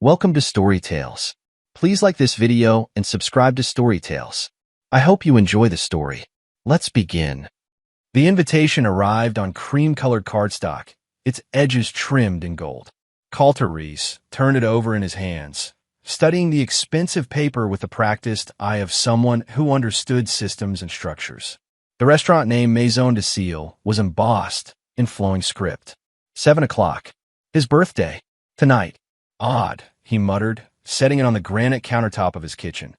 Welcome to Story Tales. Please like this video and subscribe to Story Tales. I hope you enjoy the story. Let's begin. The invitation arrived on cream-colored cardstock, its edges trimmed in gold. Coulter Reese turned it over in his hands, studying the expensive paper with the practiced eye of someone who understood systems and structures. The restaurant name Maison de Seal was embossed in flowing script. 7 o'clock. His birthday. Tonight. Odd, he muttered, setting it on the granite countertop of his kitchen.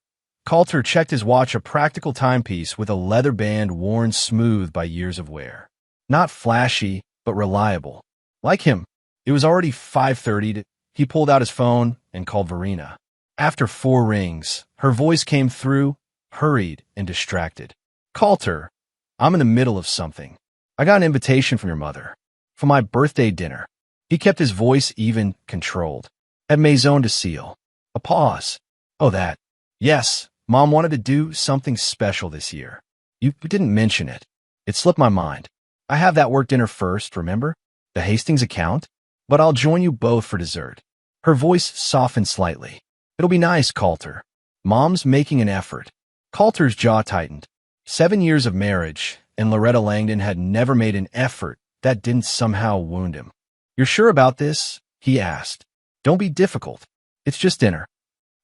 Coulter checked his watch, a practical timepiece with a leather band worn smooth by years of wear. Not flashy, but reliable. Like him, it was already 5:30. He pulled out his phone and called Verena. After 4 rings, her voice came through, hurried and distracted. Coulter, I'm in the middle of something. I got an invitation from your mother. For my birthday dinner. He kept his voice even, controlled. At Maison de Seal. A pause. Oh, that. Yes, Mom wanted to do something special this year. You didn't mention it. It slipped my mind. I have that work dinner first, remember? The Hastings account? But I'll join you both for dessert. Her voice softened slightly. It'll be nice, Coulter. Mom's making an effort. Coulter's jaw tightened. 7 years of marriage, and Loretta Langdon had never made an effort that didn't somehow wound him. You're sure about this? He asked. Don't be difficult. It's just dinner.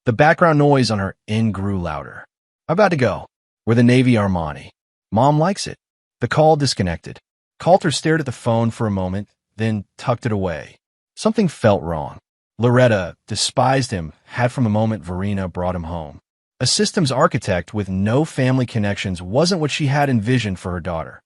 The background noise on her end grew louder. I'm about to go. We're the Navy Armani. Mom likes it. The call disconnected. Coulter stared at the phone for a moment, then tucked it away. Something felt wrong. Loretta despised him, had from the moment Verena brought him home. A systems architect with no family connections wasn't what she had envisioned for her daughter.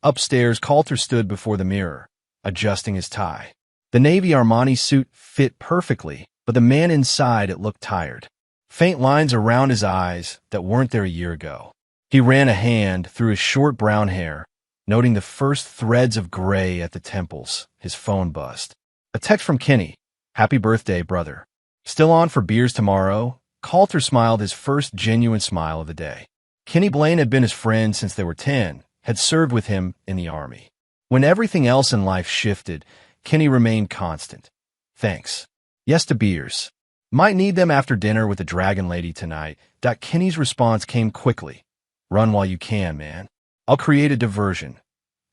Upstairs, Coulter stood before the mirror, adjusting his tie. The Navy Armani suit fit perfectly, but the man inside it looked tired. Faint lines around his eyes that weren't there a year ago. He ran a hand through his short brown hair, noting the first threads of gray at the temples. His phone buzzed. A text from Kenny. Happy birthday, brother. Still on for beers tomorrow? Coulter smiled, his first genuine smile of the day. Kenny Blaine had been his friend since they were 10, had served with him in the Army. When everything else in life shifted, Kenny remained constant. Thanks. Yes to beers. Might need them after dinner with the Dragon Lady tonight. Kenny's response came quickly. Run while you can, man. I'll create a diversion.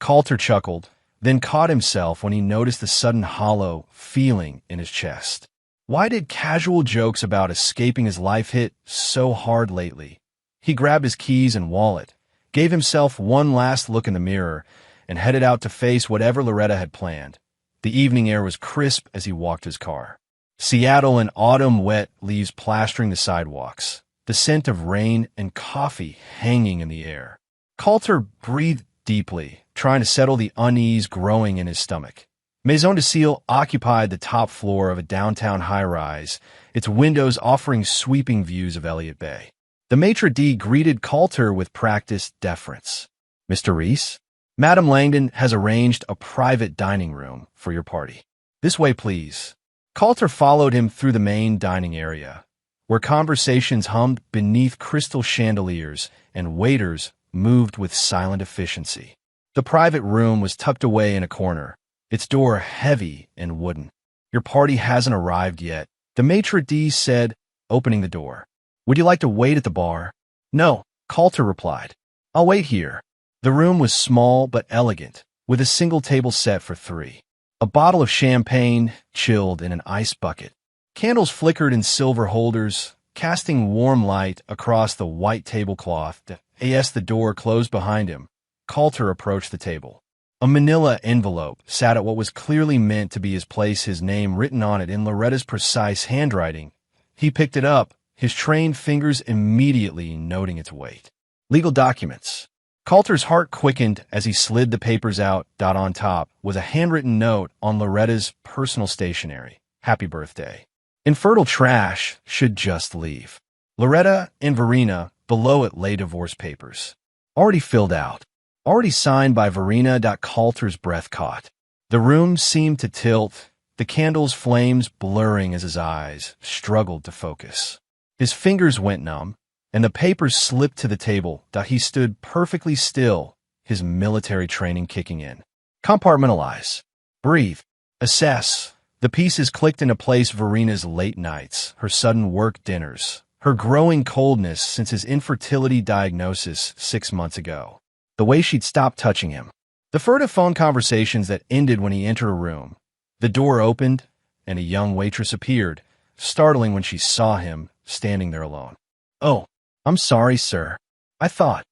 Coulter chuckled, then caught himself when he noticed the sudden hollow feeling in his chest. Why did casual jokes about escaping his life hit so hard lately? He grabbed his keys and wallet, gave himself one last look in the mirror, and headed out to face whatever Loretta had planned. The evening air was crisp as he walked his car. Seattle in autumn, wet leaves plastering the sidewalks, the scent of rain and coffee hanging in the air. Coulter breathed deeply, trying to settle the unease growing in his stomach. Maison de Seal occupied the top floor of a downtown high-rise, its windows offering sweeping views of Elliott Bay. The maitre d' greeted Coulter with practiced deference. Mr. Reese? Madame Langdon has arranged a private dining room for your party. This way, please. Coulter followed him through the main dining area, where conversations hummed beneath crystal chandeliers and waiters moved with silent efficiency. The private room was tucked away in a corner, its door heavy and wooden. Your party hasn't arrived yet, the maitre d' said, opening the door. Would you like to wait at the bar? No, Coulter replied. I'll wait here. The room was small but elegant, with a single table set for 3. A bottle of champagne chilled in an ice bucket. Candles flickered in silver holders, casting warm light across the white tablecloth. As the door closed behind him, Coulter approached the table. A manila envelope sat at what was clearly meant to be his place, his name written on it in Loretta's precise handwriting. He picked it up, his trained fingers immediately noting its weight. Legal documents. Coulter's heart quickened as he slid the papers out. On top was a handwritten note on Loretta's personal stationery. Happy birthday. Infertile trash should just leave. Loretta and Verena, below it lay divorce papers. Already filled out. Already signed by Verena. Coulter's breath caught. The room seemed to tilt, the candle's flames blurring as his eyes struggled to focus. His fingers went numb, and the papers slipped to the table. He stood perfectly still, his military training kicking in. Compartmentalize. Breathe. Assess. The pieces clicked into place: Verina's late nights, her sudden work dinners, her growing coldness since his infertility diagnosis 6 months ago, the way she'd stopped touching him, the furtive phone conversations that ended when he entered a room. The door opened, and a young waitress appeared, startling when she saw him standing there alone. "Oh, I'm sorry, sir. I thought."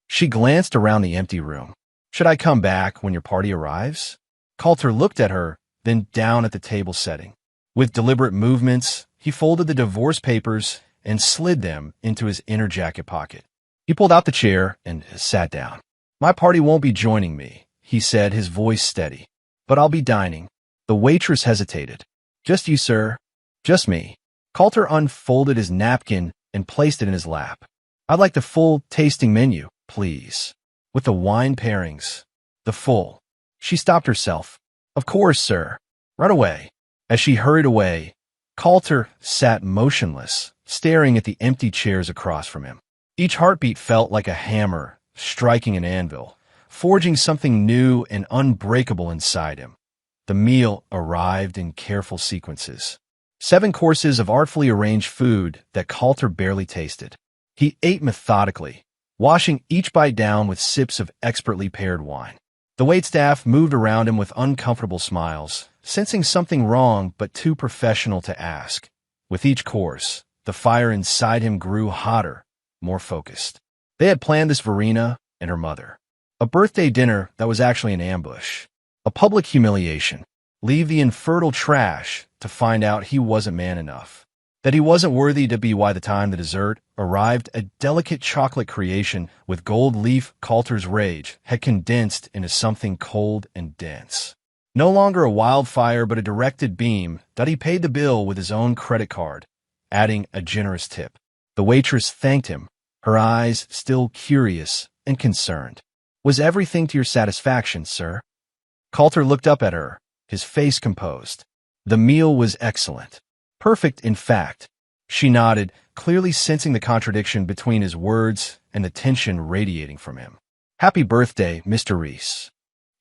She glanced around the empty room. "Should I come back when your party arrives?" Coulter looked at her, then down at the table setting. With deliberate movements, he folded the divorce papers and slid them into his inner jacket pocket. He pulled out the chair and sat down. "My party won't be joining me," he said, his voice steady. "But I'll be dining." The waitress hesitated. "Just you, sir?" "Just me." Coulter unfolded his napkin and placed it in his lap. "I'd like the full tasting menu, please. With the wine pairings. The full." She stopped herself. "Of course, sir. Right away." As she hurried away, Coulter sat motionless, staring at the empty chairs across from him. Each heartbeat felt like a hammer striking an anvil, forging something new and unbreakable inside him. The meal arrived in careful sequences. 7 courses of artfully arranged food that Coulter barely tasted. He ate methodically, washing each bite down with sips of expertly paired wine. The waitstaff moved around him with uncomfortable smiles, sensing something wrong but too professional to ask. With each course, the fire inside him grew hotter, more focused. They had planned this, Verina and her mother. A birthday dinner that was actually an ambush. A public humiliation. Leave the infertile trash to find out he wasn't man enough. That he wasn't worthy to be. By the time the dessert arrived, a delicate chocolate creation with gold leaf, Coulter's rage had condensed into something cold and dense. No longer a wildfire, but a directed beam. He paid the bill with his own credit card, adding a generous tip. The waitress thanked him, her eyes still curious and concerned. "Was everything to your satisfaction, sir?" Coulter looked up at her, his face composed. "The meal was excellent. Perfect, in fact." She nodded, clearly sensing the contradiction between his words and the tension radiating from him. "Happy birthday, Mr. Reese."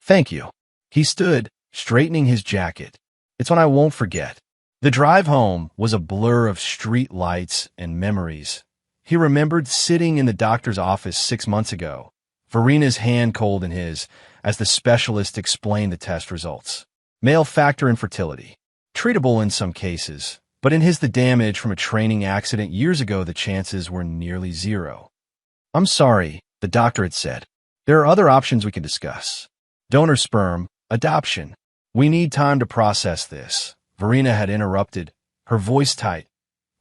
"Thank you." He stood, straightening his jacket. "It's one I won't forget." The drive home was a blur of street lights and memories. He remembered sitting in the doctor's office 6 months ago, Verina's hand cold in his, as the specialist explained the test results. Male factor infertility. Treatable in some cases, but in his, the damage from a training accident years ago, the chances were nearly zero. "I'm sorry," the doctor had said. "There are other options we can discuss. Donor sperm, adoption. We need time to process this." Verina had interrupted, her voice tight.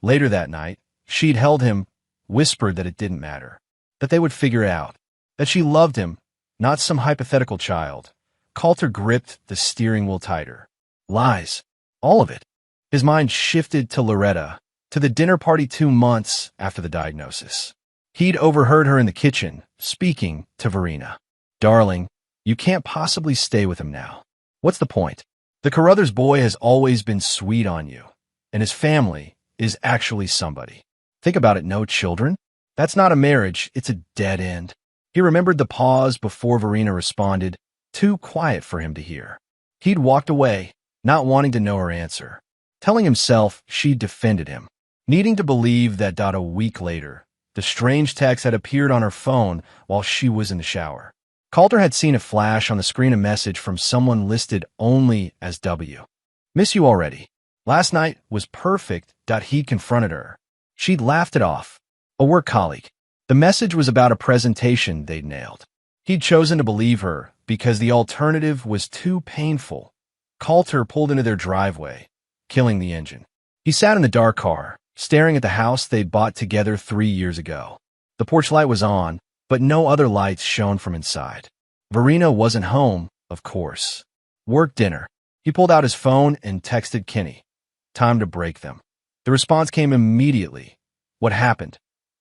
Later that night, she'd held him, whispered that it didn't matter, that they would figure it out, that she loved him, not some hypothetical child. Coulter gripped the steering wheel tighter. Lies. All of it. His mind shifted to Loretta, to the dinner party 2 months after the diagnosis. He'd overheard her in the kitchen, speaking to Verina. "Darling, you can't possibly stay with him now. What's the point? The Carruthers boy has always been sweet on you, and his family is actually somebody. Think about it, no children? That's not a marriage, it's a dead end." He remembered the pause before Verina responded, too quiet for him to hear. He'd walked away, not wanting to know her answer, telling himself she'd defended him, needing to believe that. A week later, the strange text had appeared on her phone while she was in the shower. Coulter had seen a flash on the screen, a message from someone listed only as W. "Miss you already. Last night was perfect." He confronted her. She'd laughed it off. A work colleague. The message was about a presentation they'd nailed. He'd chosen to believe her because the alternative was too painful. Coulter pulled into their driveway, killing the engine. He sat in the dark car, staring at the house they'd bought together 3 years ago. The porch light was on, but no other lights shone from inside. Verina wasn't home, of course. Work dinner. He pulled out his phone and texted Kenny. Time to break them. The response came immediately. "What happened?"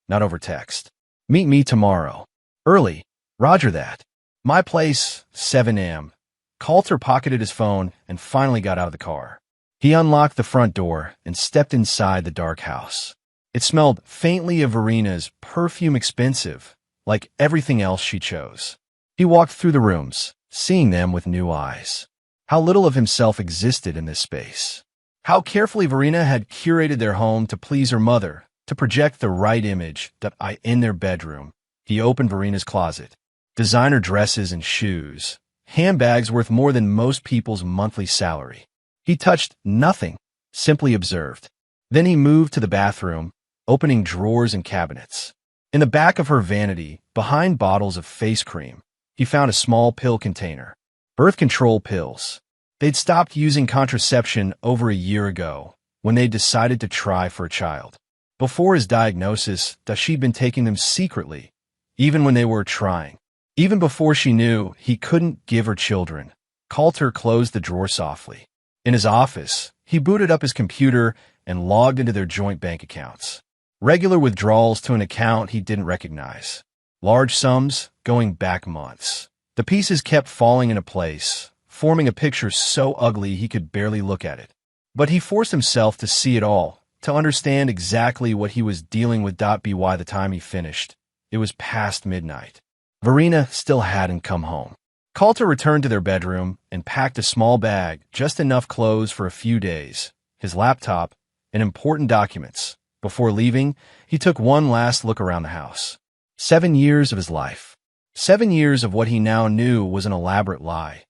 Not over text. "Meet me tomorrow. Early. Roger that. My place, 7 a.m. Coulter pocketed his phone and finally got out of the car. He unlocked the front door and stepped inside the dark house. It smelled faintly of Verina's perfume, expensive, like everything else she chose. He walked through the rooms, seeing them with new eyes. How little of himself existed in this space. How carefully Verena had curated their home to please her mother, to project the right image in their bedroom. He opened Verena's closet. Designer dresses and shoes. Handbags worth more than most people's monthly salary. He touched nothing, simply observed. Then he moved to the bathroom, opening drawers and cabinets. In the back of her vanity, behind bottles of face cream, he found a small pill container. Birth control pills. They'd stopped using contraception over a year ago when they decided to try for a child. Before his diagnosis, she'd been taking them secretly, even when they were trying. Even before she knew he couldn't give her children, Coulter closed the drawer softly. In his office, he booted up his computer and logged into their joint bank accounts. Regular withdrawals to an account he didn't recognize. Large sums going back months. The pieces kept falling into place, forming a picture so ugly he could barely look at it. But he forced himself to see it all, to understand exactly what he was dealing with. By the time he finished, it was past midnight. Verena still hadn't come home. Coulter returned to their bedroom and packed a small bag, just enough clothes for a few days, his laptop, and important documents. Before leaving, he took one last look around the house. 7 years of his life. 7 years of what he now knew was an elaborate lie.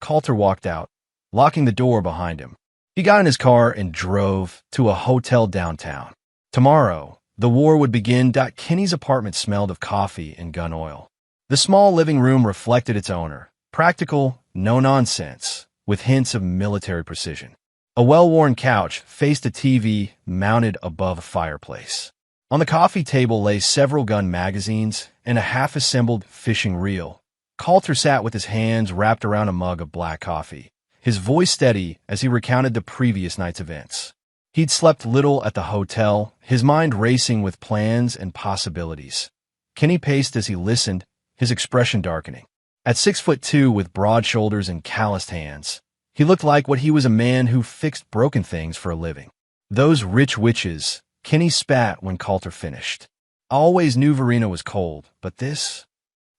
Coulter walked out, locking the door behind him. He got in his car and drove to a hotel downtown. Tomorrow, the war would begin. Kenny's apartment smelled of coffee and gun oil. The small living room reflected its owner. Practical, no nonsense, with hints of military precision. A well-worn couch faced a TV mounted above a fireplace. On the coffee table lay several gun magazines and a half-assembled fishing reel. Coulter sat with his hands wrapped around a mug of black coffee, his voice steady as he recounted the previous night's events. He'd slept little at the hotel, his mind racing with plans and possibilities. Kenny paced as he listened, his expression darkening. At 6'2", with broad shoulders and calloused hands, he looked like what he was, a man who fixed broken things for a living. Those rich witches, Kenny spat when Coulter finished. I always knew Verena was cold, but this?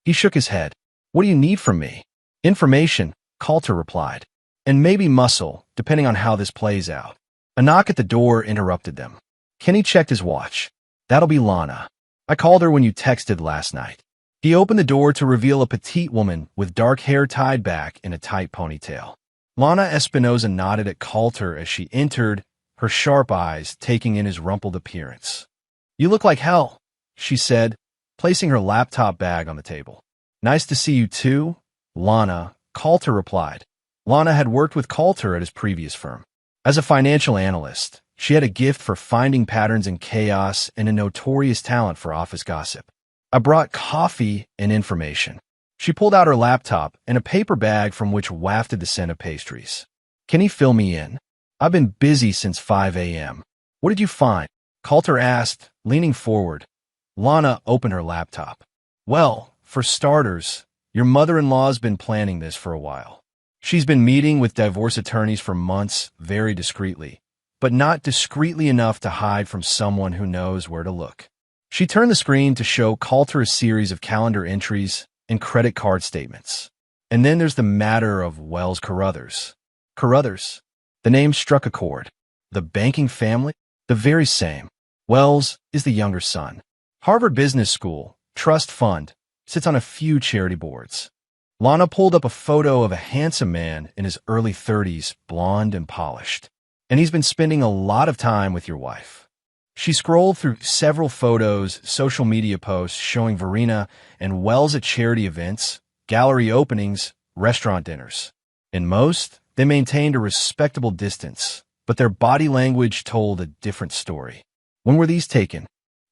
He shook his head. What do you need from me? Information, Coulter replied. And maybe muscle, depending on how this plays out. A knock at the door interrupted them. Kenny checked his watch. That'll be Lana. I called her when you texted last night. He opened the door to reveal a petite woman with dark hair tied back in a tight ponytail. Lana Espinosa nodded at Coulter as she entered, her sharp eyes taking in his rumpled appearance. You look like hell, she said, placing her laptop bag on the table. Nice to see you too, Lana, Coulter replied. Lana had worked with Coulter at his previous firm. As a financial analyst, she had a gift for finding patterns in chaos and a notorious talent for office gossip. I brought coffee and information. She pulled out her laptop and a paper bag from which wafted the scent of pastries. Can you fill me in? I've been busy since 5 a.m. What did you find? Coulter asked, leaning forward. Lana opened her laptop. Well, for starters, your mother-in-law's been planning this for a while. She's been meeting with divorce attorneys for months, very discreetly, but not discreetly enough to hide from someone who knows where to look. She turned the screen to show Coulter a series of calendar entries and credit card statements. And then there's the matter of Wells Carruthers. Carruthers. The name struck a chord. The banking family? The very same. Wells is the younger son. Harvard Business School, trust fund, sits on a few charity boards. Lana pulled up a photo of a handsome man in his early 30s, blonde and polished. And he's been spending a lot of time with your wife. She scrolled through several photos, social media posts showing Verena and Wells at charity events, gallery openings, restaurant dinners. In most, they maintained a respectable distance, but their body language told a different story. When were these taken?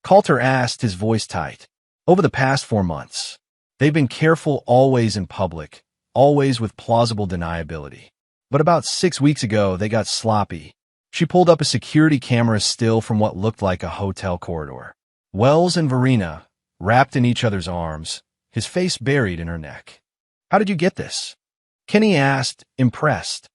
Coulter asked, his voice tight. Over the past 4 months. They've been careful, always in public, always with plausible deniability. But about 6 weeks ago, they got sloppy. She pulled up a security camera still from what looked like a hotel corridor. Wells and Verena, wrapped in each other's arms, his face buried in her neck. How did you get this? Kenny asked, impressed.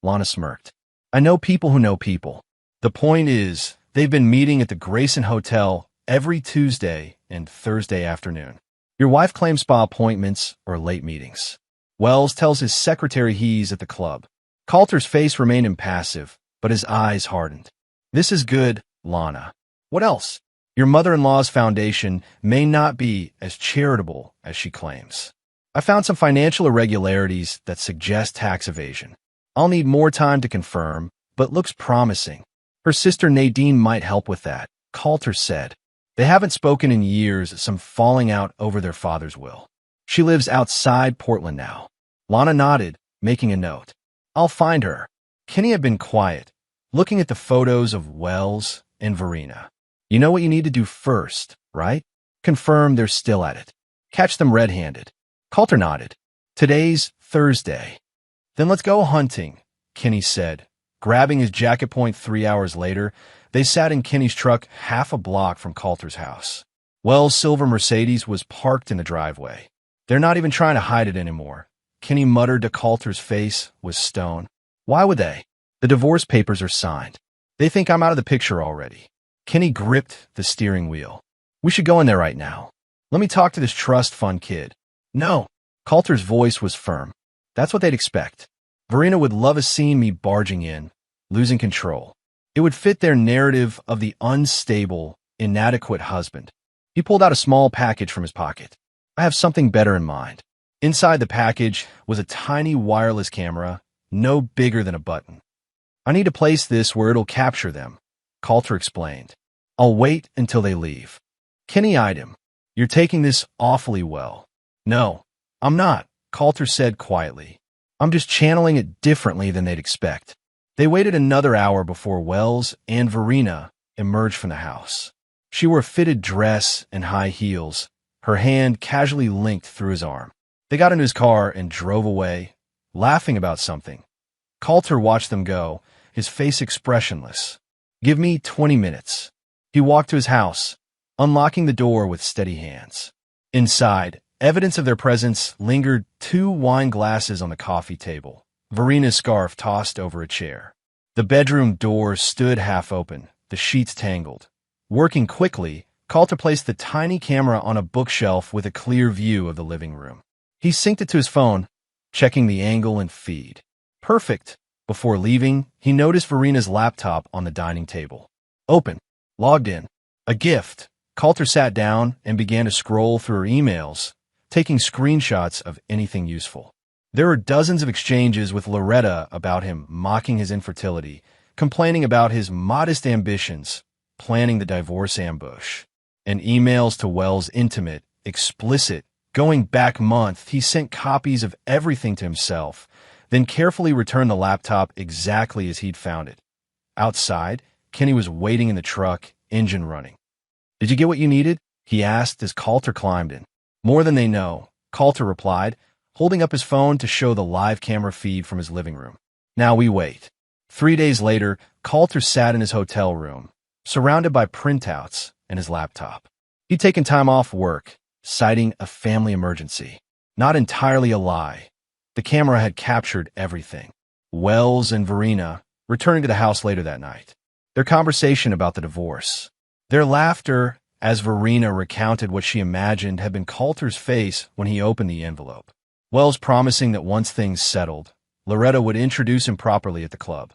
Lana smirked. I know people who know people. The point is, they've been meeting at the Grayson Hotel every Tuesday and Thursday afternoon. Your wife claims spa appointments or late meetings. Wells tells his secretary he's at the club. Coulter's face remained impassive, but his eyes hardened. This is good, Lana. What else? Your mother-in-law's foundation may not be as charitable as she claims. I found some financial irregularities that suggest tax evasion. I'll need more time to confirm, but looks promising. Her sister Nadine might help with that, Coulter said. They haven't spoken in years, some falling out over their father's will. She lives outside Portland now. Lana nodded, making a note. I'll find her. Kenny had been quiet, looking at the photos of Wells and Verena. You know what you need to do first, right? Confirm they're still at it. Catch them red-handed. Coulter nodded. Today's Thursday. Then let's go hunting, Kenny said. Grabbing his jacket point 3 hours later, they sat in Kenny's truck half a block from Coulter's house. Wells' silver Mercedes was parked in the driveway. They're not even trying to hide it anymore. Kenny muttered to Coulter's face was stone. Why would they? The divorce papers are signed. They think I'm out of the picture already. Kenny gripped the steering wheel. We should go in there right now. Let me talk to this trust fund kid. No. Coulter's voice was firm. That's what they'd expect. Verena would love a scene me barging in, losing control. It would fit their narrative of the unstable, inadequate husband. He pulled out a small package from his pocket. I have something better in mind. Inside the package was a tiny wireless camera, no bigger than a button. I need to place this where it'll capture them, Coulter explained. I'll wait until they leave. Kenny eyed him. You're taking this awfully well. No, I'm not, Coulter said quietly. I'm just channeling it differently than they'd expect. They waited another hour before Wells and Verena emerged from the house. She wore a fitted dress and high heels, her hand casually linked through his arm. They got into his car and drove away, laughing about something. Coulter watched them go, his face expressionless. Give me 20 minutes. He walked to his house, unlocking the door with steady hands. Inside, evidence of their presence lingered 2 wine glasses on the coffee table, Verena's scarf tossed over a chair. The bedroom door stood half open, the sheets tangled. Working quickly, Coulter placed the tiny camera on a bookshelf with a clear view of the living room. He synced it to his phone, checking the angle and feed. Perfect. Before leaving, he noticed Verena's laptop on the dining table. Open. Logged in. A gift. Coulter sat down and began to scroll through her emails, taking screenshots of anything useful. There were dozens of exchanges with Loretta about him mocking his infertility, complaining about his modest ambitions, planning the divorce ambush, and emails to Wells' intimate, explicit. Going back months, he sent copies of everything to himself, then carefully returned the laptop exactly as he'd found it. Outside, Kenny was waiting in the truck, engine running. Did you get what you needed? He asked as Coulter climbed in. More than they know, Coulter replied, holding up his phone to show the live camera feed from his living room. Now we wait. 3 days later, Coulter sat in his hotel room, surrounded by printouts and his laptop. He'd taken time off work, citing a family emergency. Not entirely a lie. The camera had captured everything. Wells and Verena returning to the house later that night. Their conversation about the divorce. Their laughter as Verena recounted what she imagined had been Coulter's face when he opened the envelope. Wells promising that once things settled, Loretta would introduce him properly at the club.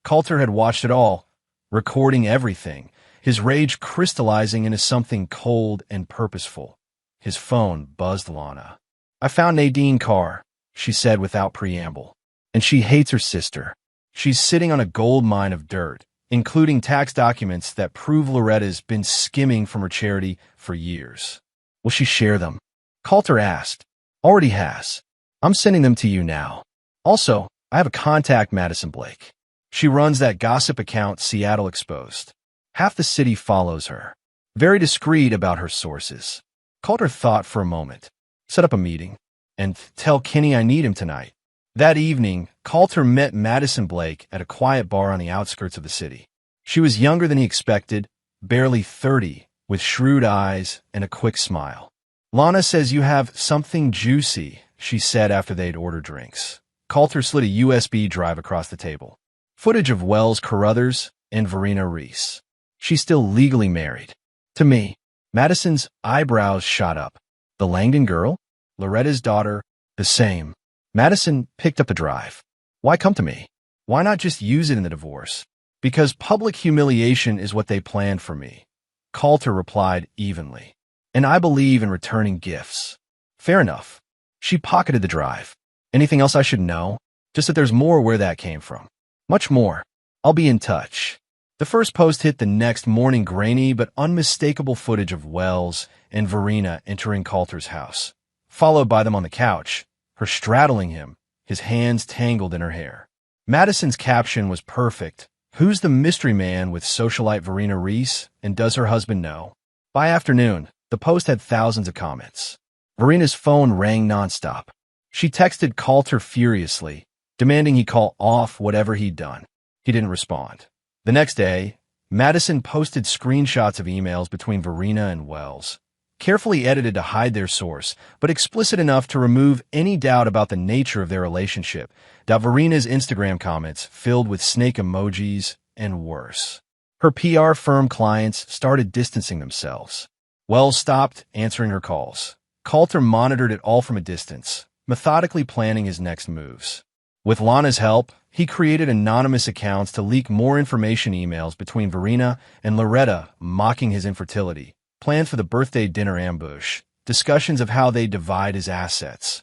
Coulter had watched it all, recording everything, his rage crystallizing into something cold and purposeful. His phone buzzed Lana. I found Nadine Carr, she said without preamble. And she hates her sister. She's sitting on a gold mine of dirt, including tax documents that prove Loretta's been skimming from her charity for years. Will she share them? Coulter asked. Already has. I'm sending them to you now. Also, I have a contact Madison Blake. She runs that gossip account Seattle Exposed. Half the city follows her. Very discreet about her sources. Coulter thought for a moment. Set up a meeting. And tell Kenny I need him tonight. That evening, Coulter met Madison Blake at a quiet bar on the outskirts of the city. She was younger than he expected, barely 30, with shrewd eyes and a quick smile. Lana says you have something juicy, she said after they'd ordered drinks. Coulter slid a USB drive across the table. Footage of Wells Carruthers and Verena Reese. She's still legally married. To me. Madison's eyebrows shot up. The Langdon girl? Loretta's daughter? The same. Madison picked up the drive. Why come to me? Why not just use it in the divorce? Because public humiliation is what they planned for me, Coulter replied evenly. And I believe in returning gifts. Fair enough. She pocketed the drive. Anything else I should know? Just that there's more where that came from. Much more. I'll be in touch. The first post hit the next morning, grainy but unmistakable footage of Wells and Verena entering Coulter's house, followed by them on the couch, her straddling him, his hands tangled in her hair. Madison's caption was perfect. Who's the mystery man with socialite Verena Reese, and does her husband know? By afternoon, the post had thousands of comments. Verena's phone rang nonstop. She texted Coulter furiously, demanding he call off whatever he'd done. He didn't respond. The next day, Madison posted screenshots of emails between Verena and Wells, carefully edited to hide their source, but explicit enough to remove any doubt about the nature of their relationship. Verena's Instagram comments filled with snake emojis and worse. Her PR firm clients started distancing themselves. Wells stopped answering her calls. Coulter monitored it all from a distance, methodically planning his next moves. With Lana's help, he created anonymous accounts to leak more information emails between Verena and Loretta mocking his infertility, plans for the birthday dinner ambush, discussions of how they divide his assets.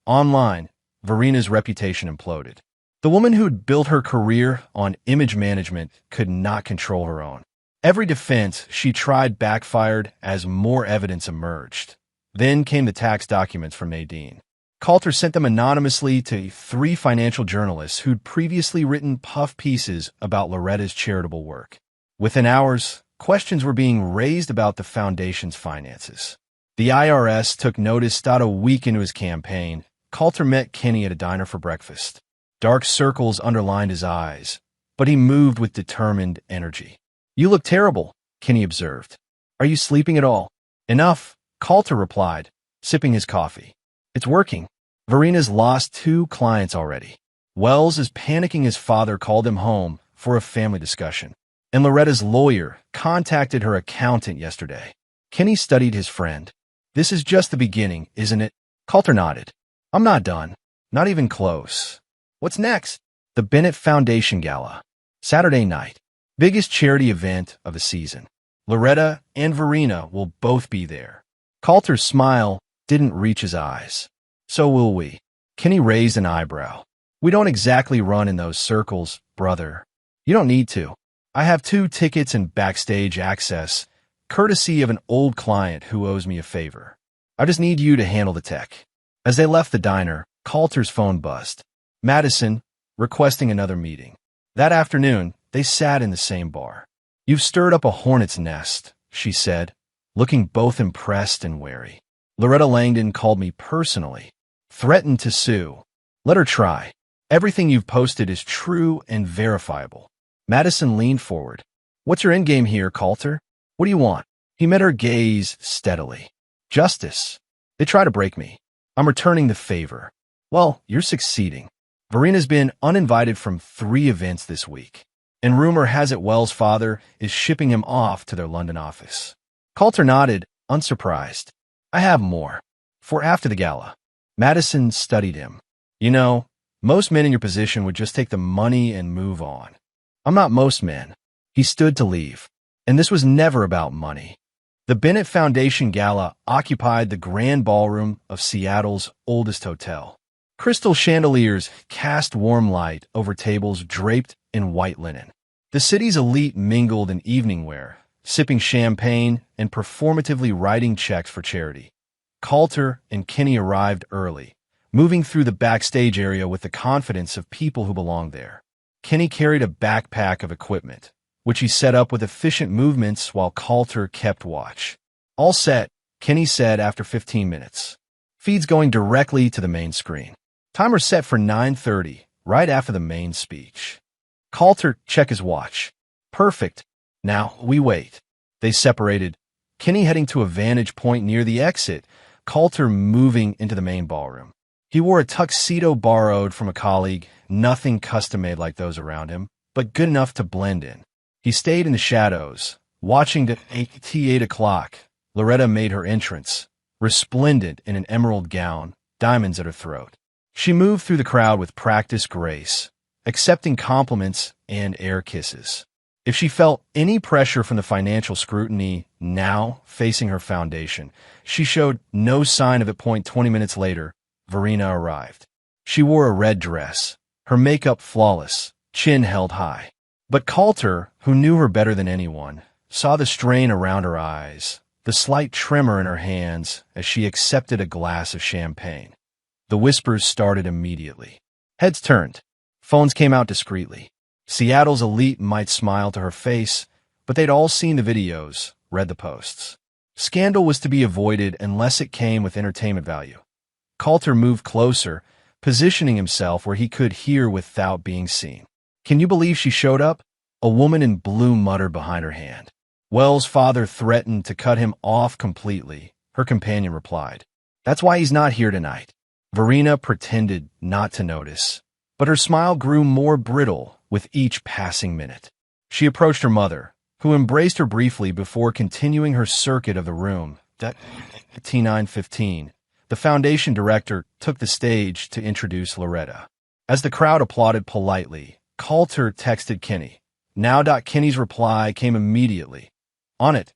Online, Verena's reputation imploded. The woman who'd built her career on image management could not control her own. Every defense she tried backfired as more evidence emerged. Then came the tax documents from Nadine. Coulter sent them anonymously to 3 financial journalists who'd previously written puff pieces about Loretta's charitable work. Within hours, questions were being raised about the foundation's finances. The IRS took notice. A week into his campaign, Coulter met Kenny at a diner for breakfast. Dark circles underlined his eyes, but he moved with determined energy. "You look terrible," Kenny observed. "Are you sleeping at all?" "Enough," Coulter replied, sipping his coffee. "It's working. Verena's lost 2 clients already. Wells is panicking. His father called him home for a family discussion, and Loretta's lawyer contacted her accountant yesterday." Kenny studied his friend. "This is just the beginning, isn't it?" Coulter nodded. "I'm not done. Not even close." "What's next?" "The Bennett Foundation Gala. Saturday night. Biggest charity event of the season. Loretta and Verena will both be there." Coulter's smile didn't reach his eyes. "So will we." Kenny raised an eyebrow. "We don't exactly run in those circles, brother." "You don't need to. I have 2 tickets and backstage access, courtesy of an old client who owes me a favor. I just need you to handle the tech." As they left the diner, Coulter's phone buzzed. Madison, requesting another meeting. That afternoon, they sat in the same bar. "You've stirred up a hornet's nest," she said, looking both impressed and wary. "Loretta Langdon called me personally. Threatened to sue. Let her try. Everything you've posted is true and verifiable." Madison leaned forward. "What's your endgame here, Coulter? What do you want?" He met her gaze steadily. "Justice. They try to break me. I'm returning the favor." "Well, you're succeeding. Verena's been uninvited from 3 events this week, and rumor has it Wells' father is shipping him off to their London office." Coulter nodded, unsurprised. "I have more. For after the gala." Madison studied him. "You know, most men in your position would just take the money and move on. I'm not most men." He stood to leave. And this was never about money. The Bennett Foundation Gala occupied the grand ballroom of Seattle's oldest hotel. Crystal chandeliers cast warm light over tables draped in white linen. The city's elite mingled in evening wear, sipping champagne and performatively writing checks for charity. Coulter and Kenny arrived early, moving through the backstage area with the confidence of people who belonged there. Kenny carried a backpack of equipment, which he set up with efficient movements while Coulter kept watch. "All set," Kenny said after 15 minutes. "Feeds going directly to the main screen. Timer set for 9:30, right after the main speech." Coulter checked his watch. "Perfect. Now we wait." They separated, Kenny heading to a vantage point near the exit, Coulter moving into the main ballroom. He wore a tuxedo borrowed from a colleague, nothing custom-made like those around him, but good enough to blend in. He stayed in the shadows, watching at 8 o'clock. Loretta made her entrance, resplendent in an emerald gown, diamonds at her throat. She moved through the crowd with practiced grace, accepting compliments and air kisses. If she felt any pressure from the financial scrutiny now facing her foundation, she showed no sign of it. 20 minutes later, Verena arrived. She wore a red dress, her makeup flawless, chin held high. But Coulter, who knew her better than anyone, saw the strain around her eyes, the slight tremor in her hands as she accepted a glass of champagne. The whispers started immediately. Heads turned. Phones came out discreetly. Seattle's elite might smile to her face, but they'd all seen the videos, read the posts. Scandal was to be avoided unless it came with entertainment value. Coulter moved closer, positioning himself where he could hear without being seen. "Can you believe she showed up?" A woman in blue muttered behind her hand. Wells' father threatened to cut him off completely, her companion replied. "That's why he's not here tonight." Verena pretended not to notice, but her smile grew more brittle with each passing minute. She approached her mother, who embraced her briefly before continuing her circuit of the room. At T9:15, the foundation director took the stage to introduce Loretta. As the crowd applauded politely, Coulter texted Kenny. "Now." Kenny's reply came immediately. "On it."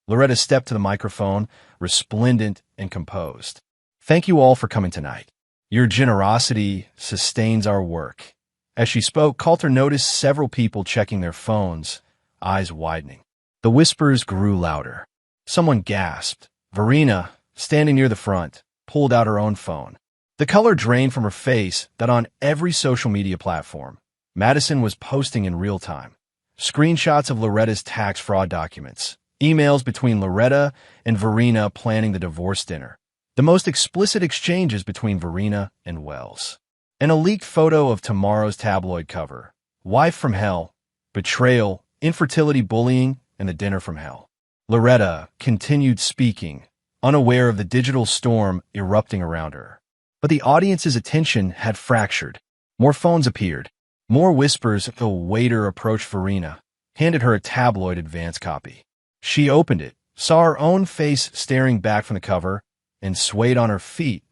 Loretta stepped to the microphone, resplendent and composed. "Thank you all for coming tonight. Your generosity sustains our work." As she spoke, Coulter noticed several people checking their phones, eyes widening. The whispers grew louder. Someone gasped. Verena, standing near the front, pulled out her own phone. The color drained from her face that on every social media platform. Madison was posting in real time. Screenshots of Loretta's tax fraud documents, emails between Loretta and Verena planning the divorce dinner, the most explicit exchanges between Verena and Wells. And a leaked photo of tomorrow's tabloid cover. Wife from hell, betrayal, infertility bullying, and the dinner from hell. Loretta continued speaking, unaware of the digital storm erupting around her. But the audience's attention had fractured. More phones appeared. More whispers. A waiter approached Verena, handed her a tabloid advance copy. She opened it, saw her own face staring back from the cover, and swayed on her feet.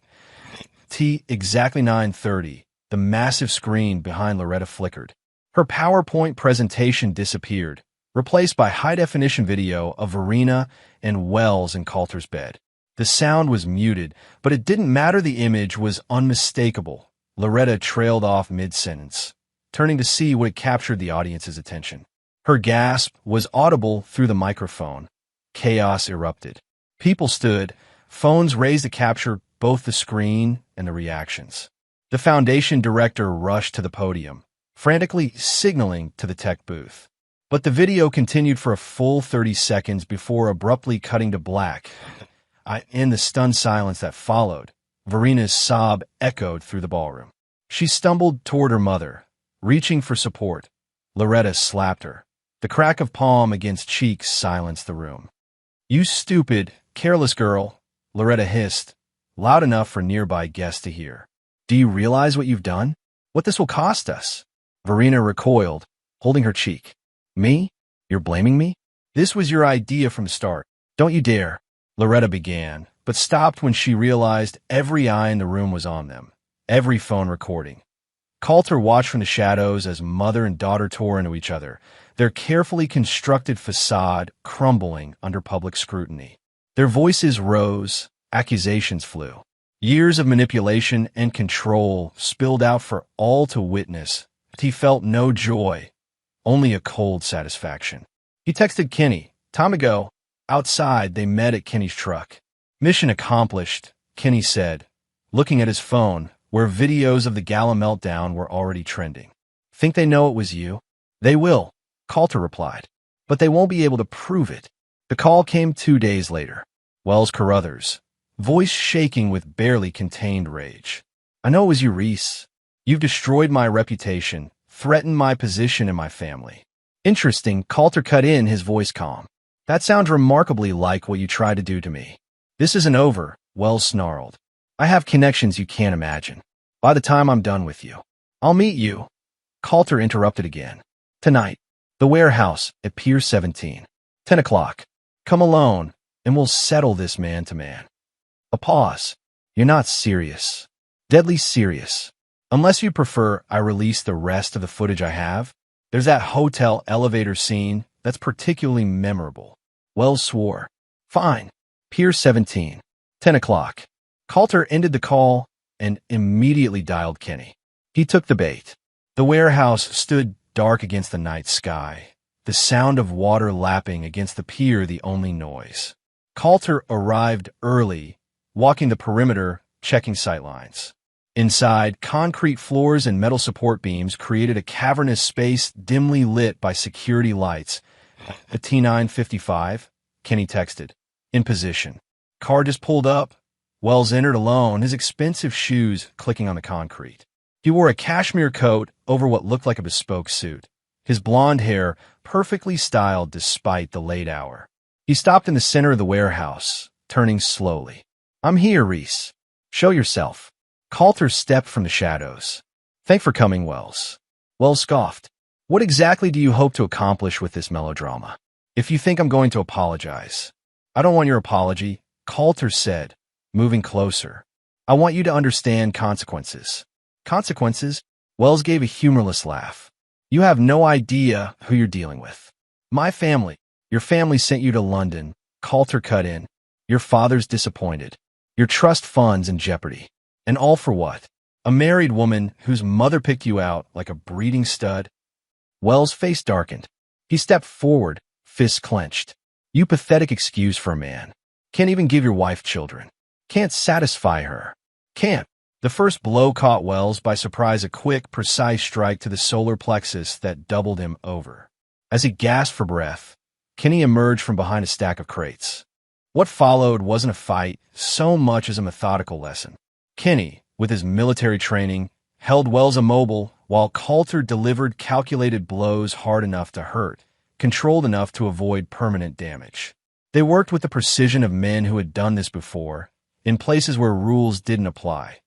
Exactly 9:30, the massive screen behind Loretta flickered. Her PowerPoint presentation disappeared, replaced by high-definition video of Verena and Wells in Coulter's bed. The sound was muted, but it didn't matter. The image was unmistakable. Loretta trailed off mid-sentence, turning to see what had captured the audience's attention. Her gasp was audible through the microphone. Chaos erupted. People stood, phones raised to capture both the screen and the reactions. The foundation director rushed to the podium, frantically signaling to the tech booth. But the video continued for a full 30 seconds before abruptly cutting to black. In the stunned silence that followed, Verena's sob echoed through the ballroom. She stumbled toward her mother, reaching for support. Loretta slapped her. The crack of palm against cheeks silenced the room. "You stupid, careless girl," Loretta hissed, loud enough for nearby guests to hear. "Do you realize what you've done? What this will cost us?" Verena recoiled, holding her cheek. "Me? You're blaming me? This was your idea from the start. Don't you dare." Loretta began, but stopped when she realized every eye in the room was on them, every phone recording. Coulter watched from the shadows as mother and daughter tore into each other, their carefully constructed facade crumbling under public scrutiny. Their voices rose, accusations flew. Years of manipulation and control spilled out for all to witness, but he felt no joy, only a cold satisfaction. He texted Kenny. Time ago, outside, they met at Kenny's truck. "Mission accomplished," Kenny said, looking at his phone, where videos of the gala meltdown were already trending. "Think they know it was you?" "They will," Coulter replied, "but they won't be able to prove it." The call came 2 days later. Wells Carruthers, voice shaking with barely contained rage. "I know it was you, Reese. You've destroyed my reputation, threatened my position in my family." "Interesting," Coulter cut in, his voice calm. "That sounds remarkably like what you tried to do to me." "This isn't over," Wells snarled. "I have connections you can't imagine. By the time I'm done with you, I'll meet you." Coulter interrupted again. "Tonight, the warehouse at Pier 17. 10 o'clock. Come alone, and we'll settle this man to man." A pause. "You're not serious." "Deadly serious." Unless you prefer I release the rest of the footage I have, there's that hotel elevator scene that's particularly memorable. Wells swore. Fine. Pier 17. 10 o'clock. Coulter ended the call and immediately dialed Kenny. He took the bait. The warehouse stood dark against the night sky, the sound of water lapping against the pier the only noise. Coulter arrived early, walking the perimeter, checking sightlines. Inside, concrete floors and metal support beams created a cavernous space dimly lit by security lights. A T955, Kenny texted. In position. Car just pulled up. Wells entered alone, his expensive shoes clicking on the concrete. He wore a cashmere coat over what looked like a bespoke suit, his blonde hair perfectly styled despite the late hour. He stopped in the center of the warehouse, turning slowly. I'm here, Reese. Show yourself. Coulter stepped from the shadows. Thanks for coming, Wells. Wells scoffed. What exactly do you hope to accomplish with this melodrama? If you think I'm going to apologize. I don't want your apology, Coulter said, moving closer. I want you to understand consequences. Consequences? Wells gave a humorless laugh. You have no idea who you're dealing with. My family. Your family sent you to London. Coulter cut in. Your father's disappointed. Your trust funds in jeopardy. And all for what? A married woman whose mother picked you out like a breeding stud? Wells' face darkened. He stepped forward, fists clenched. You pathetic excuse for a man. Can't even give your wife children. Can't satisfy her. Can't. The first blow caught Wells by surprise, a quick, precise strike to the solar plexus that doubled him over. As he gasped for breath, Kenny emerged from behind a stack of crates. What followed wasn't a fight so much as a methodical lesson. Kenny, with his military training, held Wells immobile while Coulter delivered calculated blows hard enough to hurt, controlled enough to avoid permanent damage. They worked with the precision of men who had done this before, in places where rules didn't apply.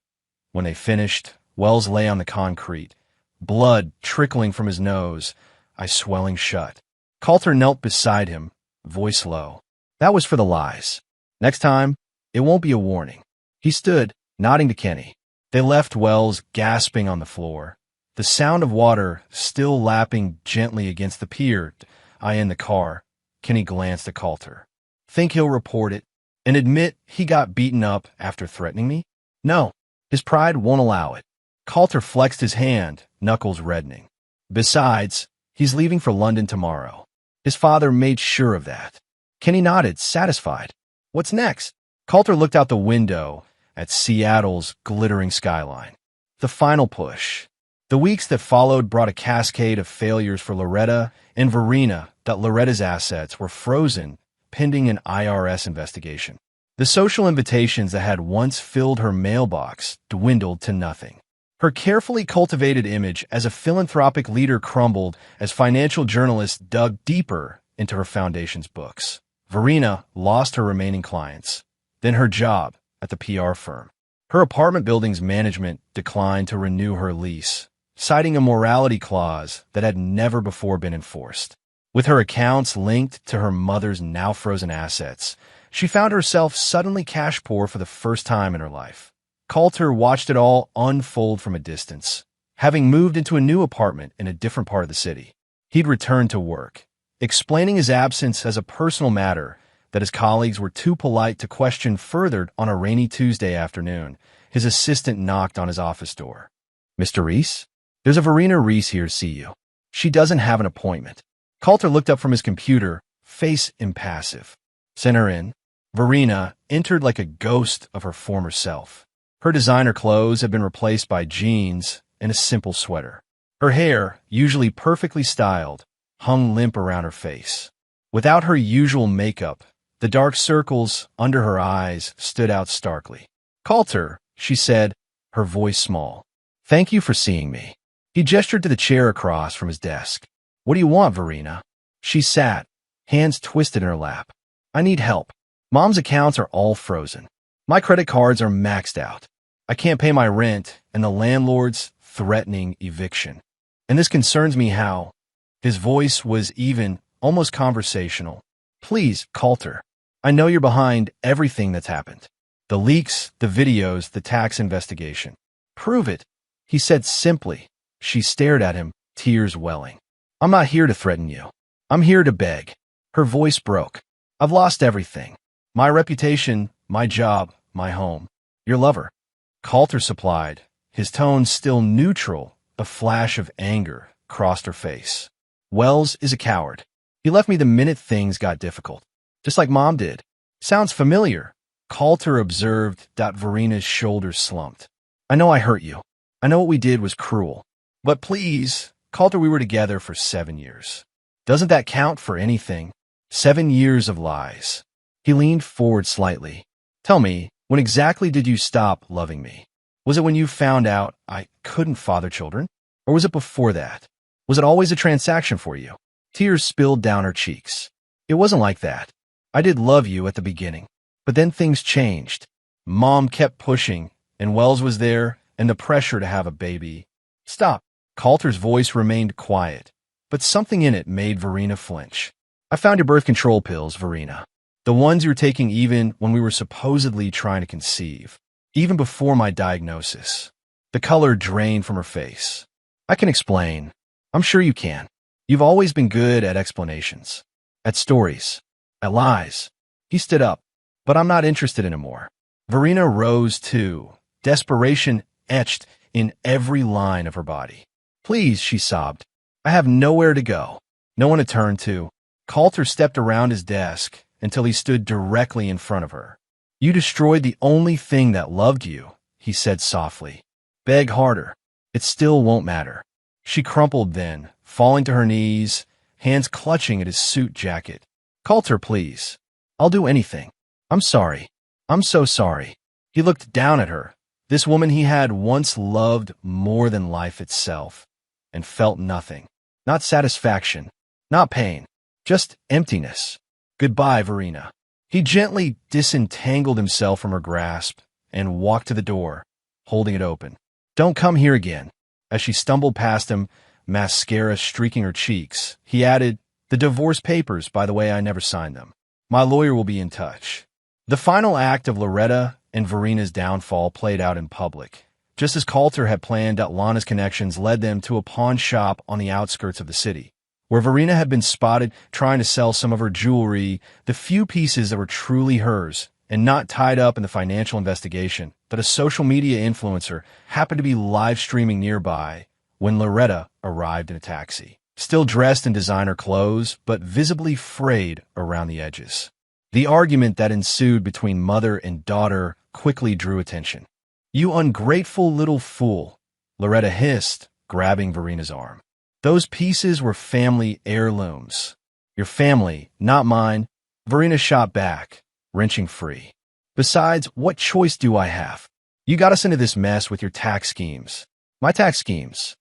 When they finished, Wells lay on the concrete, blood trickling from his nose, eyes swelling shut. Coulter knelt beside him, voice low. That was for the lies. Next time, it won't be a warning. He stood, nodding to Kenny. They left Wells gasping on the floor, the sound of water still lapping gently against the pier. I in the car. Kenny glanced at Coulter. Think he'll report it and admit he got beaten up after threatening me? No, his pride won't allow it. Coulter flexed his hand, knuckles reddening. Besides, he's leaving for London tomorrow. His father made sure of that. Kenny nodded, satisfied. What's next? Coulter looked out the window at Seattle's glittering skyline. The final push. The weeks that followed brought a cascade of failures for Loretta and Verena. That Loretta's assets were frozen, pending an IRS investigation. The social invitations that had once filled her mailbox dwindled to nothing. Her carefully cultivated image as a philanthropic leader crumbled as financial journalists dug deeper into her foundation's books. Verena lost her remaining clients, then her job at the PR firm. Her apartment building's management declined to renew her lease, citing a morality clause that had never before been enforced. With her accounts linked to her mother's now-frozen assets, she found herself suddenly cash poor for the first time in her life. Coulter watched it all unfold from a distance. Having moved into a new apartment in a different part of the city, he'd returned to work, explaining his absence as a personal matter that his colleagues were too polite to question further. On a rainy Tuesday afternoon, his assistant knocked on his office door. Mr. Reese? There's a Verena Reese here to see you. She doesn't have an appointment. Coulter looked up from his computer, face impassive. Send her in. Verena entered like a ghost of her former self. Her designer clothes had been replaced by jeans and a simple sweater. Her hair, usually perfectly styled, hung limp around her face. Without her usual makeup, the dark circles under her eyes stood out starkly. Coulter, she said, her voice small. Thank you for seeing me. He gestured to the chair across from his desk. What do you want, Verena? She sat, hands twisted in her lap. I need help. Mom's accounts are all frozen. My credit cards are maxed out. I can't pay my rent, and the landlord's threatening eviction. And this concerns me how. His voice was even, almost conversational. Please, Coulter. I know you're behind everything that's happened. The leaks, the videos, the tax investigation. Prove it. he said simply. She stared at him, tears welling. I'm not here to threaten you. I'm here to beg. Her voice broke. I've lost everything. My reputation, my job, my home. Your lover. Coulter supplied, his tone still neutral. A flash of anger crossed her face. Wells is a coward. He left me the minute things got difficult. Just like Mom did. Sounds familiar. Coulter observed. Verina's shoulders slumped. I know I hurt you. I know what we did was cruel. But please, Coulter, we were together for 7 years. Doesn't that count for anything? 7 years of lies. He leaned forward slightly. Tell me, when exactly did you stop loving me? Was it when you found out I couldn't father children? Or was it before that? Was it always a transaction for you? Tears spilled down her cheeks. It wasn't like that. I did love you at the beginning. But then things changed. Mom kept pushing, and Wells was there, and the pressure to have a baby. Stop. Coulter's voice remained quiet, but something in it made Verena flinch. I found your birth control pills, Verena. The ones you were taking even when we were supposedly trying to conceive. Even before my diagnosis. The color drained from her face. I can explain. I'm sure you can. You've always been good at explanations. At stories. At lies. He stood up. But I'm not interested anymore. Verena rose too, desperation etched in every line of her body. Please, she sobbed. I have nowhere to go. No one to turn to. Coulter stepped around his desk until he stood directly in front of her. You destroyed the only thing that loved you, he said softly. Beg harder. It still won't matter. She crumpled then, falling to her knees, hands clutching at his suit jacket. Coulter, please. I'll do anything. I'm sorry. I'm so sorry. He looked down at her, this woman he had once loved more than life itself, and felt nothing. Not satisfaction, not pain, just emptiness. Goodbye, Verena. He gently disentangled himself from her grasp and walked to the door, holding it open. Don't come here again. As she stumbled past him, mascara streaking her cheeks, he added, the divorce papers, by the way, I never signed them. My lawyer will be in touch. The final act of Loretta and Verena's downfall played out in public. Just as Coulter had planned, Lana's connections led them to a pawn shop on the outskirts of the city, where Verena had been spotted trying to sell some of her jewelry, the few pieces that were truly hers, and not tied up in the financial investigation. But a social media influencer happened to be live streaming nearby when Loretta arrived in a taxi, still dressed in designer clothes, but visibly frayed around the edges. The argument that ensued between mother and daughter quickly drew attention. You ungrateful little fool, Loretta hissed, grabbing Verena's arm. Those pieces were family heirlooms. Your family, not mine. Verena shot back, wrenching free. Besides, what choice do I have? You got us into this mess with your tax schemes. My tax schemes.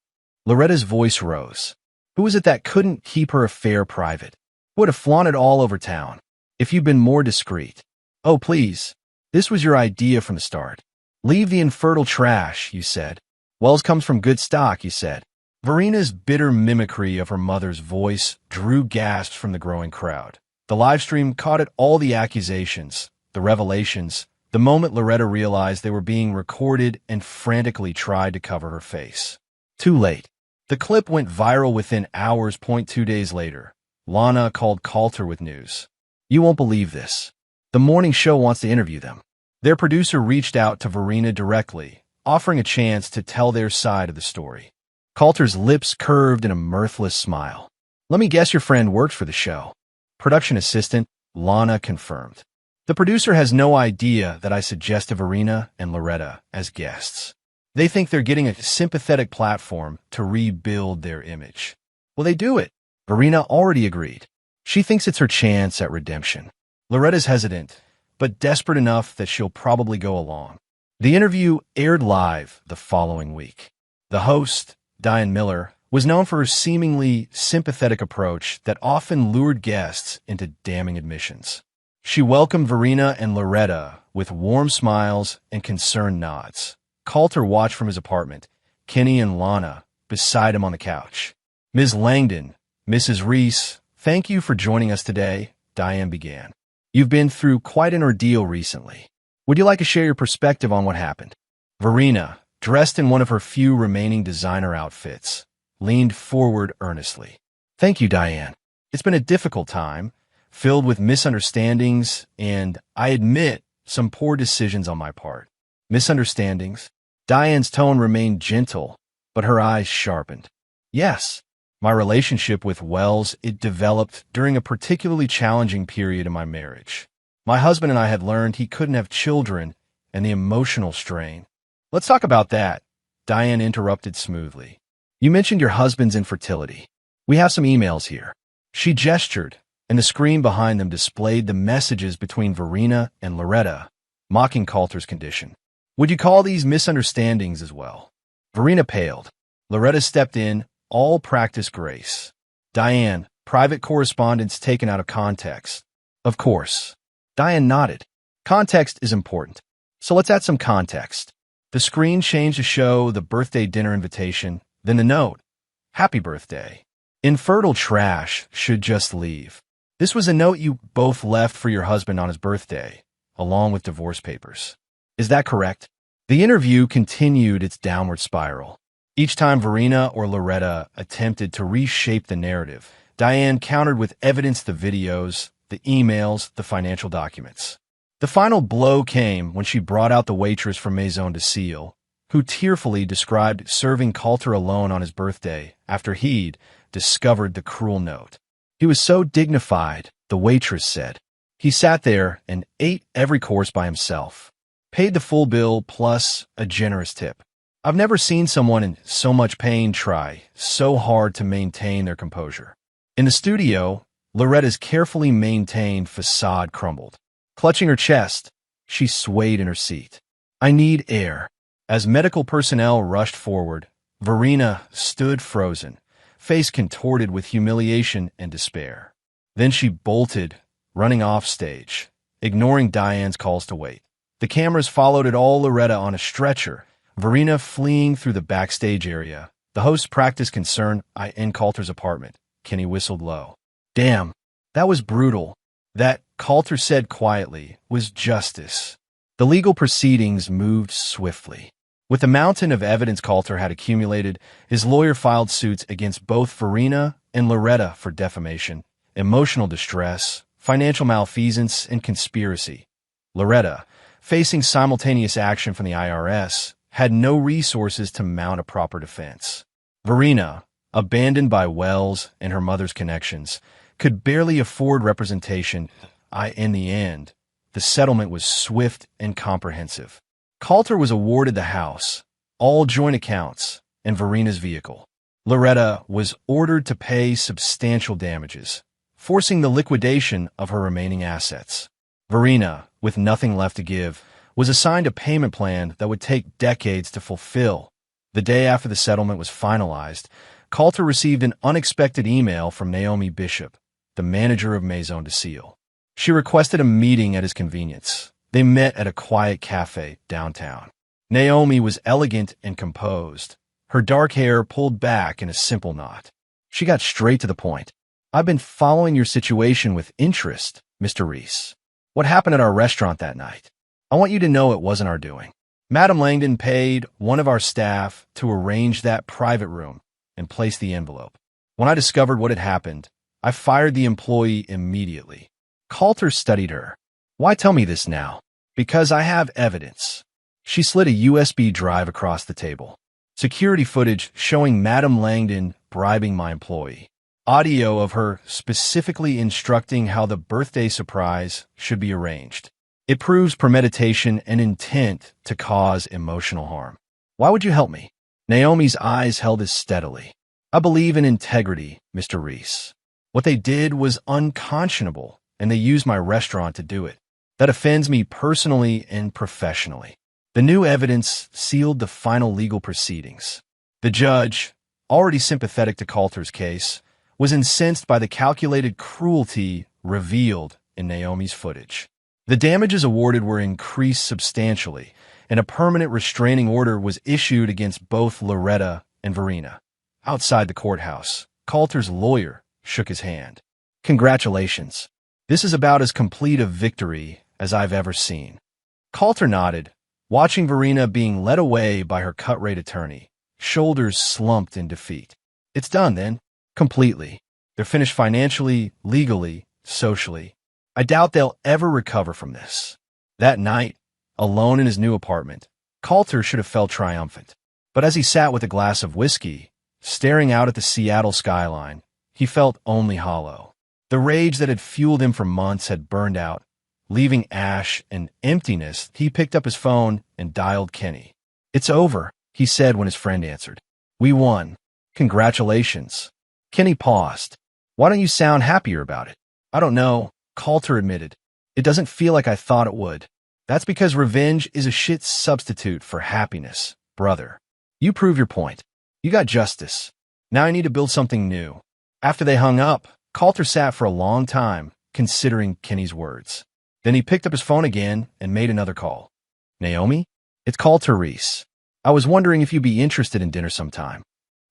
Loretta's voice rose. Who is it that couldn't keep her affair private? Who would have flaunted all over town? If you'd been more discreet. Oh, please. This was your idea from the start. Leave the infertile trash, you said. Wells comes from good stock, you said. Verena's bitter mimicry of her mother's voice drew gasps from the growing crowd. The livestream caught at all the accusations, the revelations, the moment Loretta realized they were being recorded and frantically tried to cover her face. Too late. The clip went viral within hours. 2 days later, Lana called Coulter with news. You won't believe this. The morning show wants to interview them. Their producer reached out to Verena directly, offering a chance to tell their side of the story. Coulter's lips curved in a mirthless smile. Let me guess your friend worked for the show. Production assistant, Lana confirmed. The producer has no idea that I suggested Verena and Loretta as guests. They think they're getting a sympathetic platform to rebuild their image. Will they do it? Verena already agreed. She thinks it's her chance at redemption. Loretta's hesitant, but desperate enough that she'll probably go along. The interview aired live the following week. The host, Diane Miller, was known for her seemingly sympathetic approach that often lured guests into damning admissions. She welcomed Verena and Loretta with warm smiles and concerned nods. Coulter watched from his apartment, Kenny and Lana beside him on the couch. Ms. Langdon, Mrs. Reese, thank you for joining us today, Diane began. You've been through quite an ordeal recently. Would you like to share your perspective on what happened? Verena, dressed in one of her few remaining designer outfits, leaned forward earnestly. "Thank you, Diane. It's been a difficult time, filled with misunderstandings and, I admit, some poor decisions on my part." "Misunderstandings?" Diane's tone remained gentle, but her eyes sharpened. "Yes. My relationship with Wells, it developed during a particularly challenging period in my marriage. My husband and I had learned he couldn't have children, and the emotional strain." "Let's talk about that," Diane interrupted smoothly. "You mentioned your husband's infertility. We have some emails here." She gestured, and the screen behind them displayed the messages between Verena and Loretta, mocking Coulter's condition. "Would you call these misunderstandings as well?" Verena paled. Loretta stepped in, all practice grace. "Diane, private correspondence taken out of context." "Of course." Diane nodded. "Context is important. So let's add some context." The screen changed to show the birthday dinner invitation, then the note. "Happy birthday. Infertile trash should just leave." This was a note you both left for your husband on his birthday, along with divorce papers. Is that correct? The interview continued its downward spiral. Each time Verena or Loretta attempted to reshape the narrative, Diane countered with evidence: the videos, the emails, the financial documents. The final blow came when she brought out the waitress from Maison de Cille, who tearfully described serving Coulter alone on his birthday after he'd discovered the cruel note. "He was so dignified," the waitress said. "He sat there and ate every course by himself. Paid the full bill plus a generous tip. I've never seen someone in so much pain try so hard to maintain their composure." In the studio, Loretta's carefully maintained facade crumbled. Clutching her chest, she swayed in her seat. "I need air." As medical personnel rushed forward, Verena stood frozen, face contorted with humiliation and despair. Then she bolted, running off stage, ignoring Diane's calls to wait. The cameras followed it all: Loretta on a stretcher, Verena fleeing through the backstage area, the host's practice concern in Coulter's apartment. Kenny whistled low. "Damn, that was brutal." That, Coulter said quietly, was justice. The legal proceedings moved swiftly. With the mountain of evidence Coulter had accumulated, his lawyer filed suits against both Verena and Loretta for defamation, emotional distress, financial malfeasance, and conspiracy. Loretta, facing simultaneous action from the IRS, had no resources to mount a proper defense. Verena, abandoned by Wells and her mother's connections, could barely afford representation. In the end, the settlement was swift and comprehensive. Coulter was awarded the house, all joint accounts, and Verena's vehicle. Loretta was ordered to pay substantial damages, forcing the liquidation of her remaining assets. Verena, with nothing left to give, was assigned a payment plan that would take decades to fulfill. The day after the settlement was finalized, Coulter received an unexpected email from Naomi Bishop, the manager of Maison de Cille. She requested a meeting at his convenience. They met at a quiet cafe downtown. Naomi was elegant and composed, her dark hair pulled back in a simple knot. She got straight to the point. "I've been following your situation with interest, Mr. Reese. What happened at our restaurant that night? I want you to know it wasn't our doing. Madam Langdon paid one of our staff to arrange that private room and place the envelope. When I discovered what had happened, I fired the employee immediately." Coulter studied her. "Why tell me this now?" "Because I have evidence." She slid a USB drive across the table. "Security footage showing Madam Langdon bribing my employee. Audio of her specifically instructing how the birthday surprise should be arranged. It proves premeditation and intent to cause emotional harm. Why would you help me?" Naomi's eyes held as steadily. "I believe in integrity, Mr. Reese. What they did was unconscionable, and they used my restaurant to do it. That offends me personally and professionally." The new evidence sealed the final legal proceedings. The judge, already sympathetic to Coulter's case, was incensed by the calculated cruelty revealed in Naomi's footage. The damages awarded were increased substantially, and a permanent restraining order was issued against both Loretta and Verena. Outside the courthouse, Coulter's lawyer shook his hand. "Congratulations. This is about as complete a victory as I've ever seen." Coulter nodded, watching Verena being led away by her cut-rate attorney, shoulders slumped in defeat. It's done, then. Completely. They're finished financially, legally, socially. I doubt they'll ever recover from this. That night, alone in his new apartment, Coulter should have felt triumphant. But as he sat with a glass of whiskey, staring out at the Seattle skyline, he felt only hollow. The rage that had fueled him for months had burned out, leaving ash and emptiness. He picked up his phone and dialed Kenny. "It's over," he said when his friend answered. "We won. Congratulations." Kenny paused. "Why don't you sound happier about it?" "I don't know," Coulter admitted. "It doesn't feel like I thought it would." "That's because revenge is a shit substitute for happiness, brother. You prove your point. You got justice. Now I need to build something new." After they hung up, Coulter sat for a long time, considering Kenny's words. Then he picked up his phone again and made another call. "Naomi? It's Coulter Reese. I was wondering if you'd be interested in dinner sometime."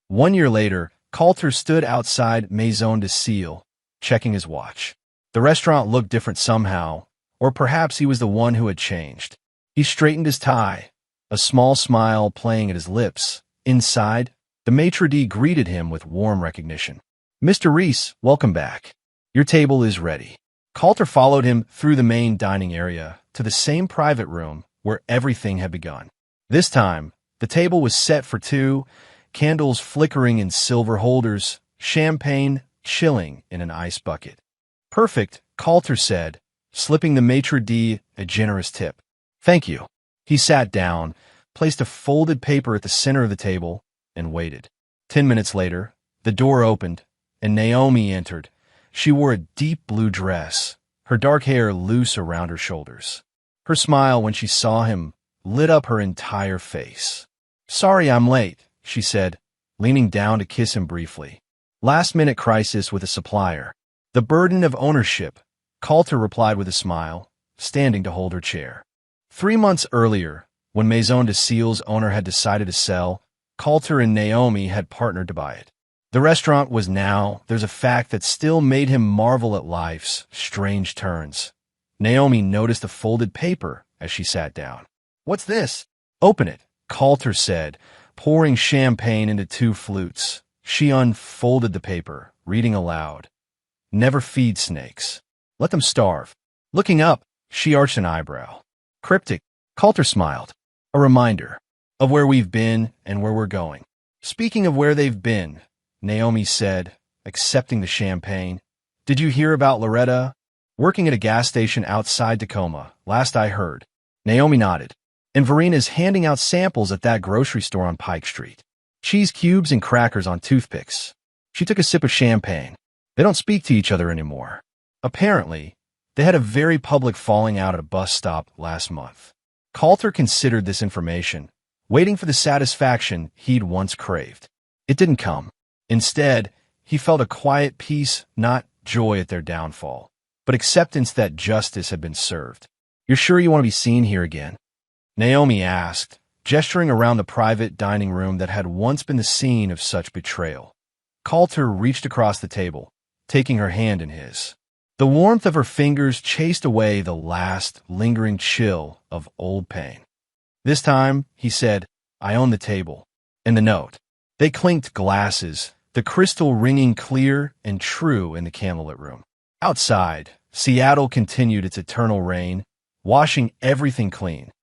1 year later, Coulter stood outside Maison de Cille, checking his watch. The restaurant looked different somehow, or perhaps he was the one who had changed. He straightened his tie, a small smile playing at his lips. Inside, the maitre d' greeted him with warm recognition. "Mr. Reese, welcome back. Your table is ready." Coulter followed him through the main dining area to the same private room where everything had begun. This time, the table was set for two, candles flickering in silver holders, champagne chilling in an ice bucket. "Perfect," Coulter said, slipping the maitre d' a generous tip. "Thank you." He sat down, placed a folded paper at the center of the table, and waited. 10 minutes later, the door opened, and Naomi entered. She wore a deep blue dress, her dark hair loose around her shoulders. Her smile when she saw him lit up her entire face. "Sorry I'm late," she said, leaning down to kiss him briefly. "Last-minute crisis with a supplier. The burden of ownership," Coulter replied with a smile, standing to hold her chair. 3 months earlier, when Maison de Cille's owner had decided to sell, Coulter and Naomi had partnered to buy it. The restaurant was now, there's a fact that still made him marvel at life's strange turns. Naomi noticed a folded paper as she sat down. "What's this?" "Open it," Coulter said, pouring champagne into 2 flutes. She unfolded the paper, reading aloud. "Never feed snakes. Let them starve." Looking up, she arched an eyebrow. "Cryptic," Coulter smiled. "A reminder of where we've been and where we're going." "Speaking of where they've been," Naomi said, accepting the champagne, "did you hear about Loretta? Working at a gas station outside Tacoma, last I heard." Naomi nodded. "And Verena's handing out samples at that grocery store on Pike Street. Cheese cubes and crackers on toothpicks." She took a sip of champagne. "They don't speak to each other anymore. Apparently, they had a very public falling out at a bus stop last month." Coulter considered this information, waiting for the satisfaction he'd once craved. It didn't come. Instead, he felt a quiet peace, not joy at their downfall, but acceptance that justice had been served. "You're sure you want to be seen here again?" Naomi asked, gesturing around the private dining room that had once been the scene of such betrayal. Coulter reached across the table, taking her hand in his. The warmth of her fingers chased away the last, lingering chill of old pain. "This time," he said, "I own the table." And the note. They clinked glasses, the crystal ringing clear and true in the candlelit room. Outside, Seattle continued its eternal rain, washing everything clean.